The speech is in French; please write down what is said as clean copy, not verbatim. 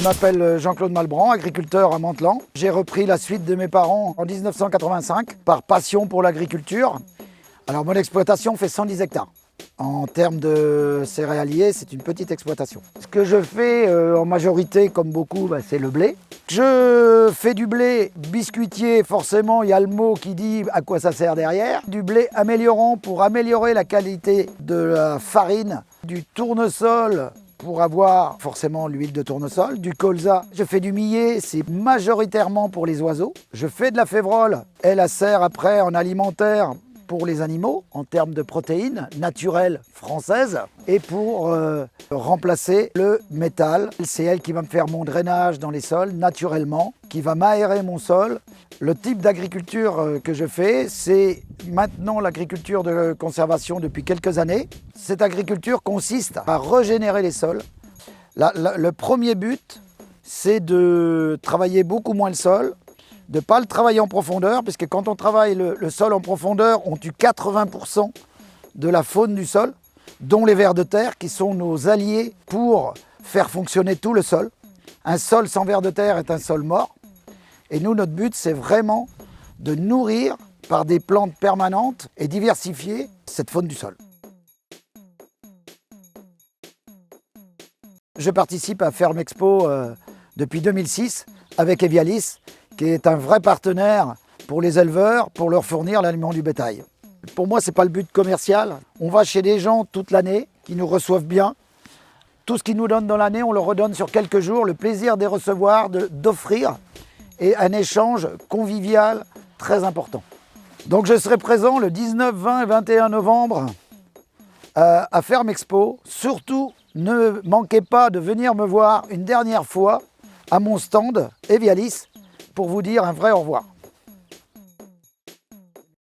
Je m'appelle Jean-Claude Malbran, agriculteur à Mantelan. J'ai repris la suite de mes parents en 1985 par passion pour l'agriculture. Alors mon exploitation fait 110 hectares. En termes de céréaliers, c'est une petite exploitation. Ce que je fais en majorité, comme beaucoup, c'est le blé. Je fais du blé biscuitier, forcément il y a le mot qui dit à quoi ça sert derrière. Du blé améliorant pour améliorer la qualité de la farine, du tournesol pour avoir forcément l'huile de tournesol, du colza. Je fais du millet, c'est majoritairement pour les oiseaux. Je fais de la févrole, elle sert après en alimentaire pour les animaux, en termes de protéines naturelles françaises, et pour remplacer le métal. C'est elle qui va me faire mon drainage dans les sols naturellement, qui va m'aérer mon sol. Le type d'agriculture que je fais, c'est maintenant l'agriculture de conservation depuis quelques années. Cette agriculture consiste à régénérer les sols. Le premier but, c'est de travailler beaucoup moins le sol, de ne pas le travailler en profondeur, puisque quand on travaille le sol en profondeur, on tue 80% de la faune du sol, dont les vers de terre, qui sont nos alliés pour faire fonctionner tout le sol. Un sol sans vers de terre est un sol mort. Et nous, notre but, c'est vraiment de nourrir par des plantes permanentes et diversifier cette faune du sol. Je participe à Ferme Expo depuis 2006 avec Evialis, qui est un vrai partenaire pour les éleveurs, pour leur fournir l'aliment du bétail. Pour moi, ce n'est pas le but commercial. On va chez des gens toute l'année qui nous reçoivent bien. Tout ce qu'ils nous donnent dans l'année, on leur redonne sur quelques jours. Le plaisir de les recevoir, d'offrir, et un échange convivial très important. Donc je serai présent le 19, 20 et 21 novembre à Ferme Expo. Surtout, ne manquez pas de venir me voir une dernière fois à mon stand Evialis, pour vous dire un vrai au revoir.